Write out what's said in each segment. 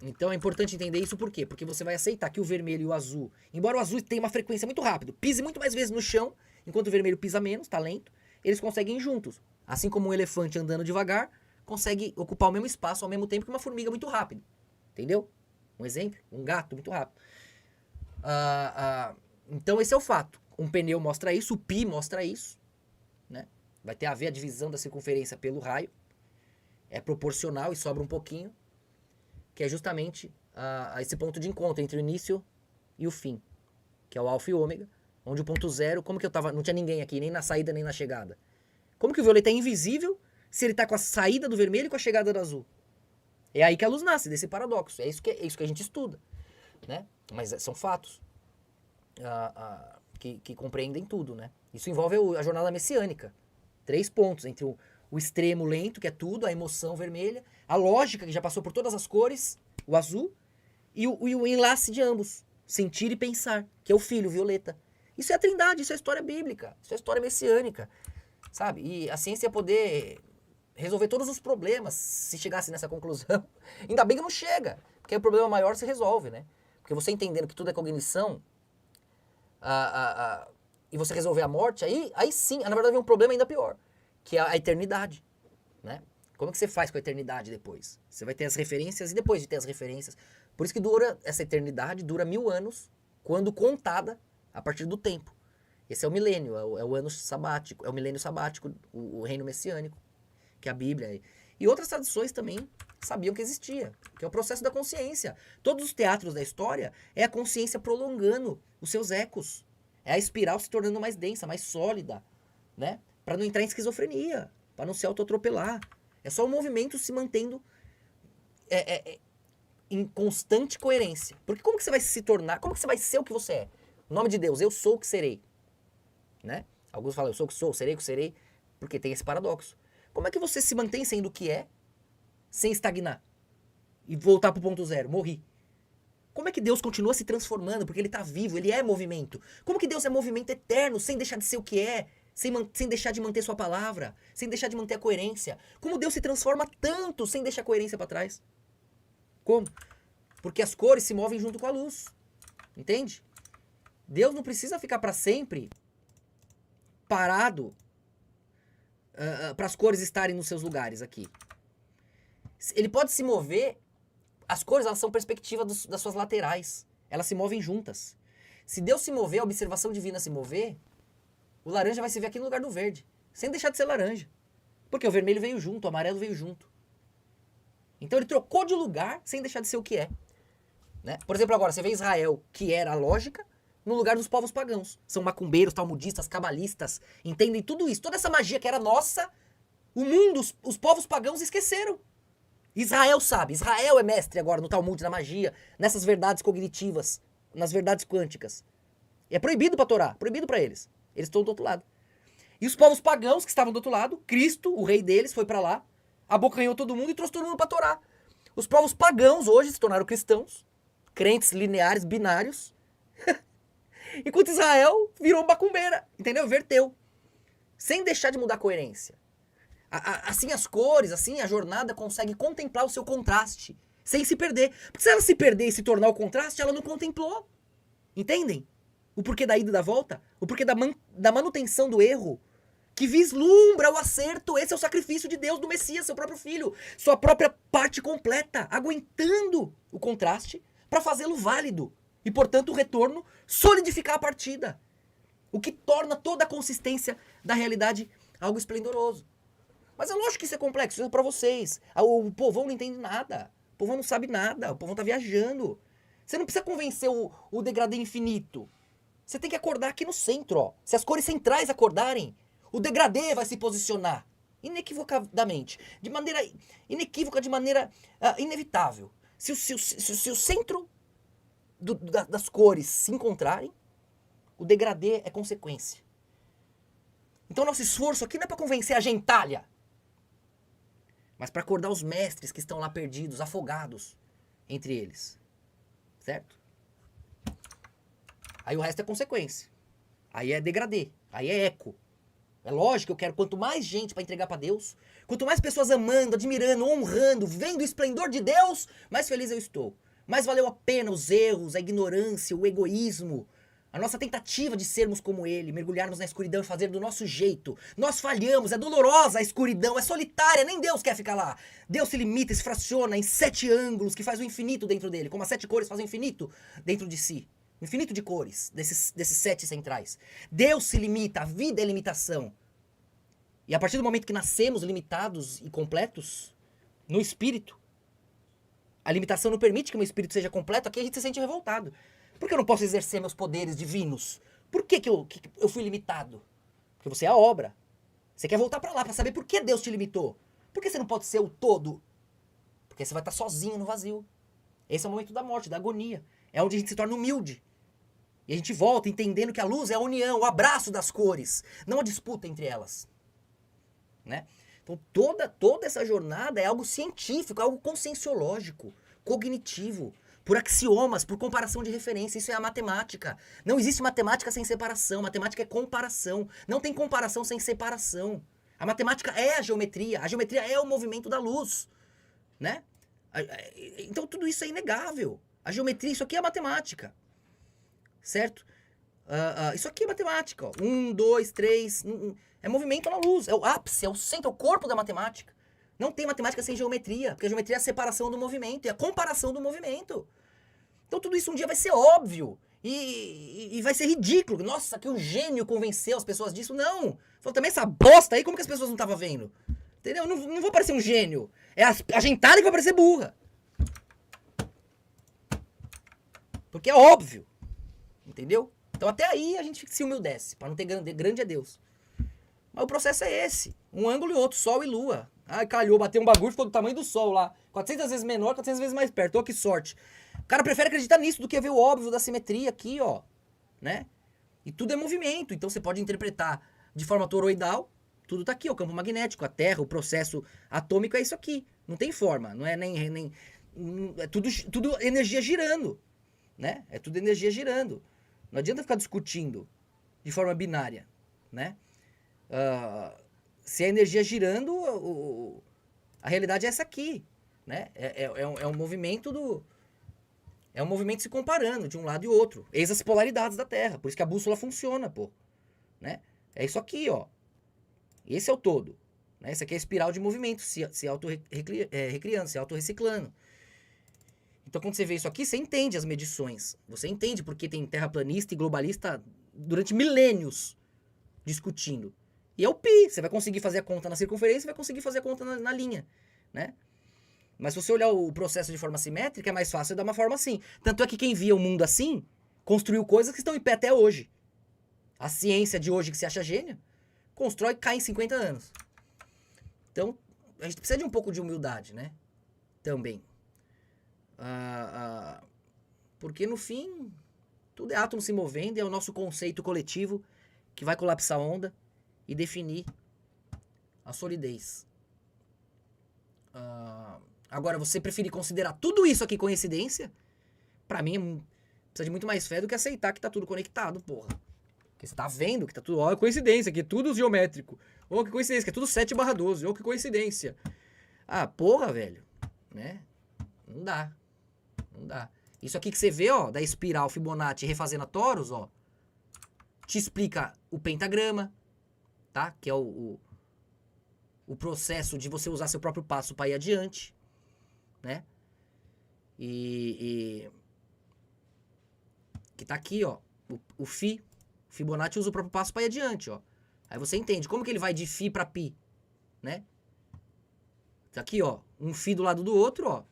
Então é importante entender isso por quê? Porque você vai aceitar que o vermelho e o azul, embora o azul tenha uma frequência muito rápida, pise muito mais vezes no chão, enquanto o vermelho pisa menos, tá lento, eles conseguem ir juntos. Assim como um elefante andando devagar consegue ocupar o mesmo espaço ao mesmo tempo que uma formiga muito rápido. Entendeu? Um exemplo, um gato muito rápido. Então esse é o fato. Um pneu mostra isso, o pi mostra isso, né? Vai ter a ver a divisão da circunferência pelo raio. É proporcional e sobra um pouquinho, que é justamente esse ponto de encontro entre o início e o fim, que é o alfa e o ômega, onde o ponto zero, como que eu tava, não tinha ninguém aqui, nem na saída nem na chegada. Como que o violeta é invisível se ele tá com a saída do vermelho e com a chegada do azul? É aí que a luz nasce, desse paradoxo. É isso que a gente estuda, né? Mas são fatos que compreendem tudo, né? Isso envolve a jornada messiânica. 3 pontos entre o extremo lento, que é tudo, a emoção vermelha, a lógica, que já passou por todas as cores, o azul, e o enlace de ambos, sentir e pensar, que é o filho, o violeta. Isso é a trindade, isso é a história bíblica, isso é a história messiânica, sabe? E a ciência ia poder resolver todos os problemas se chegasse nessa conclusão. Ainda bem que não chega, porque o problema maior se resolve, né? Porque você entendendo que tudo é cognição, e você resolver a morte, aí sim, na verdade vem um problema ainda pior, que é a eternidade, né? Como que você faz com a eternidade depois? Você vai ter as referências e depois de ter as referências. Por isso que essa eternidade dura 1000 anos, quando contada a partir do tempo. Esse é o milênio, é o ano sabático, é o milênio sabático, o reino messiânico, que é a Bíblia. E outras tradições também sabiam que existia, que é o processo da consciência. Todos os teatros da história é a consciência prolongando os seus ecos. É a espiral se tornando mais densa, mais sólida, né? Para não entrar em esquizofrenia, para não se autoatropelar. É só o movimento se mantendo em constante coerência. Porque como que você vai se tornar, como que você vai ser o que você é? Em nome de Deus, eu sou o que serei. Né? Alguns falam, eu sou o que sou, serei o que serei, porque tem esse paradoxo. Como é que você se mantém sendo o que é, sem estagnar? E voltar pro ponto zero, morri. Como é que Deus continua se transformando, porque ele tá vivo, ele é movimento? Como que Deus é movimento eterno, sem deixar de ser o que é? Sem deixar de manter sua palavra, sem deixar de manter a coerência. Como Deus se transforma tanto sem deixar a coerência para trás? Como? Porque as cores se movem junto com a luz. Entende? Deus não precisa ficar para sempre parado para as cores estarem nos seus lugares aqui. Ele pode se mover. As cores, elas são perspectiva das suas laterais. Elas se movem juntas. Se Deus se mover, a observação divina se mover, o laranja vai se ver aqui no lugar do verde, sem deixar de ser laranja. Porque o vermelho veio junto, o amarelo veio junto. Então ele trocou de lugar sem deixar de ser o que é. Né? Por exemplo, agora, você vê Israel, que era a lógica, no lugar dos povos pagãos. São macumbeiros, talmudistas, cabalistas, entendem tudo isso. Toda essa magia que era nossa, o mundo, os povos pagãos esqueceram. Israel sabe, Israel é mestre agora no Talmud, na magia, nessas verdades cognitivas, nas verdades quânticas. E é proibido pra Torá, proibido pra eles. Eles estão do outro lado. E os povos pagãos que estavam do outro lado, Cristo, o rei deles, foi pra lá, abocanhou todo mundo e trouxe todo mundo pra Torá. Os povos pagãos hoje se tornaram cristãos, crentes lineares, binários, enquanto Israel virou macumbeira, entendeu? Verteu. Sem deixar de mudar a coerência. Assim as cores, assim a jornada consegue contemplar o seu contraste, sem se perder. Porque se ela se perder e se tornar o contraste, ela não contemplou. Entendem? O porquê da ida e da volta? O porquê da manutenção do erro? Que vislumbra o acerto. Esse é o sacrifício de Deus, do Messias, seu próprio filho. Sua própria parte completa, aguentando o contraste para fazê-lo válido. E, portanto, o retorno solidificar a partida. O que torna toda a consistência da realidade algo esplendoroso. Mas é lógico que isso é complexo, isso é pra vocês. O povão não entende nada. O povão não sabe nada. O povão tá viajando. Você não precisa convencer o degradê infinito. Você tem que acordar aqui no centro, ó. Se as cores centrais acordarem, o degradê vai se posicionar. Inequivocadamente. De maneira inequívoca, de maneira inevitável. Se o centro das cores se encontrarem, o degradê é consequência. Então nosso esforço aqui não é pra convencer a gentalha, mas para acordar os mestres que estão lá perdidos, afogados entre eles. Certo? Aí o resto é consequência. Aí é degradê. Aí é eco. É lógico que eu quero quanto mais gente para entregar para Deus, Quanto mais pessoas amando, admirando, honrando, vendo o esplendor de Deus, mais feliz eu estou. Mais valeu a pena os erros, a ignorância, o egoísmo, a nossa tentativa de sermos como ele, mergulharmos na escuridão e fazer do nosso jeito. Nós falhamos, é dolorosa a escuridão, é solitária, nem Deus quer ficar lá. Deus se limita, se fraciona em 7 ângulos que faz o infinito dentro dele, como as 7 cores fazem o infinito dentro de si. O infinito de cores, desses 7 centrais. Deus se limita, a vida é limitação. E a partir do momento que nascemos limitados e completos, no espírito, a limitação não permite que o meu espírito seja completo, aqui a gente se sente revoltado. Por que eu não posso exercer meus poderes divinos? Por que eu fui limitado? Porque você é a obra. Você quer voltar pra lá pra saber por que Deus te limitou. Por que você não pode ser o todo? Porque você vai estar sozinho no vazio. Esse é o momento da morte, da agonia. É onde a gente se torna humilde. E a gente volta entendendo que a luz é a união, o abraço das cores, não a disputa entre elas. Né? Então toda essa jornada é algo científico, algo conscienciológico, cognitivo, por axiomas, por comparação de referência. Isso é a matemática. Não existe matemática sem separação. Matemática é comparação. Não tem comparação sem separação. A matemática é a geometria. A geometria é o movimento da luz. Né? Então tudo isso é inegável. A geometria, isso aqui é matemática. Certo? Isso aqui é matemática. Ó. 1, 2, 3. É movimento na luz. É o ápice, é o centro, é o corpo da matemática. Não tem matemática sem geometria, porque a geometria é a separação do movimento, é a comparação do movimento. Então tudo isso um dia vai ser óbvio e vai ser ridículo. Nossa, que um gênio convenceu as pessoas disso. Não! Falou, também essa bosta aí, como que as pessoas não estavam vendo? Entendeu? Não vou parecer um gênio. É a gentalha que vai parecer burra. Porque é óbvio. Entendeu? Então até aí a gente se humildece, para não ter grande é Deus. Mas o processo é esse. Um ângulo e outro, sol e lua. Ai, calhou, bateu um bagulho, ficou do tamanho do sol lá. 400 vezes menor, 400 vezes mais perto. Ô, que sorte. O cara prefere acreditar nisso do que ver o óbvio da simetria aqui, ó. Né? E tudo é movimento. Então você pode interpretar de forma toroidal. Tudo tá aqui, o campo magnético, a Terra, o processo atômico é isso aqui. Não tem forma. Não é nem é tudo energia girando. Né? É tudo energia girando. Não adianta ficar discutindo de forma binária. Né? Se a energia girando, a realidade é essa aqui, né? É um movimento é um movimento se comparando de um lado e outro. Eis as polaridades da Terra. Por isso que a bússola funciona, pô. Né? É isso aqui, ó. Esse é o todo. Né? Esse aqui é a espiral de movimento, se auto-recriando, se auto-reciclando. Então, quando você vê isso aqui, você entende as medições. Você entende porque tem terraplanista e globalista durante milênios discutindo. E é o π. Você vai conseguir fazer a conta na circunferência, vai conseguir fazer a conta na linha, né? Mas se você olhar o processo de forma simétrica, é mais fácil dar uma forma assim. Tanto é que quem via o mundo assim, construiu coisas que estão em pé até hoje. A ciência de hoje, que se acha gênio, constrói e cai em 50 anos. Então, a gente precisa de um pouco de humildade, né? Também. Porque no fim, tudo é átomo se movendo e é o nosso conceito coletivo que vai colapsar a onda e definir a solidez. Agora, você preferir considerar tudo isso aqui coincidência? Pra mim, precisa de muito mais fé do que aceitar que tá tudo conectado, porra. Porque você tá vendo que tá tudo... Ó, coincidência, que é tudo geométrico. Ó, que coincidência, que é tudo 7/12. Ó, que coincidência. Ah, porra, velho. Né? Não dá. Não dá. Isso aqui que você vê, ó, da espiral Fibonacci refazendo a Torus, ó, te explica o pentagrama, tá? Que é o processo de você usar seu próprio passo para ir adiante, né? Que tá aqui, ó, o Fibonacci usa o próprio passo para ir adiante, ó. Aí você entende como que ele vai de Fi para Pi, né? Tá aqui, ó, um Fi do lado do outro, ó.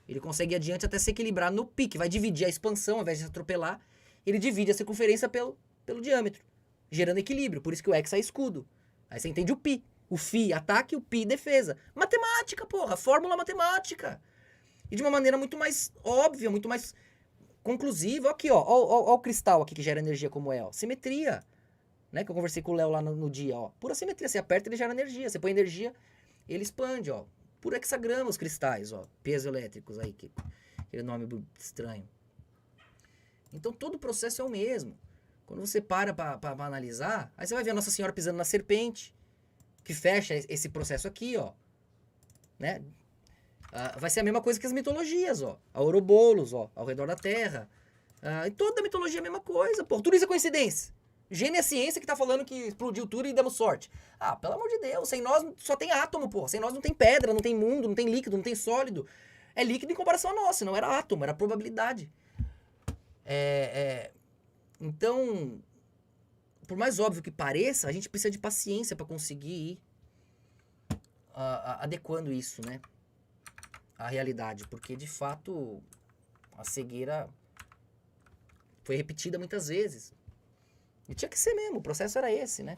Ele consegue ir adiante até se equilibrar no Pi, que vai dividir a expansão, ao invés de atropelar, ele divide a circunferência pelo diâmetro, gerando equilíbrio. Por isso que o X é escudo. Aí você entende o Pi. O Fi, ataque, o Pi, defesa. Matemática, porra. Fórmula matemática. E de uma maneira muito mais óbvia, muito mais conclusiva. Aqui, ó. Ó o cristal aqui que gera energia como é, ó. Simetria. Né? Que eu conversei com o Léo lá no dia, ó. Pura simetria. Você aperta, ele gera energia. Você põe energia, ele expande, ó. Por hexagrama os cristais, ó. Piezoelétricos aí. Aquele nome estranho. Então todo o processo é o mesmo. Quando você para pra analisar, aí você vai ver a Nossa Senhora pisando na serpente, que fecha esse processo aqui, ó, né? Vai ser a mesma coisa que as mitologias, ó. A Ouroboros, ó, ao redor da Terra. E toda a mitologia é a mesma coisa, pô. Tudo isso é coincidência. Gênio é a ciência que tá falando que explodiu tudo e demos sorte. Pelo amor de Deus, sem nós só tem átomo, pô. Sem nós não tem pedra, não tem mundo, não tem líquido, não tem sólido. É líquido em comparação a nós, não era átomo, era probabilidade. Então, por mais óbvio que pareça, a gente precisa de paciência para conseguir ir adequando isso, né? À realidade. Porque, de fato, a cegueira foi repetida muitas vezes. E tinha que ser mesmo, o processo era esse, né?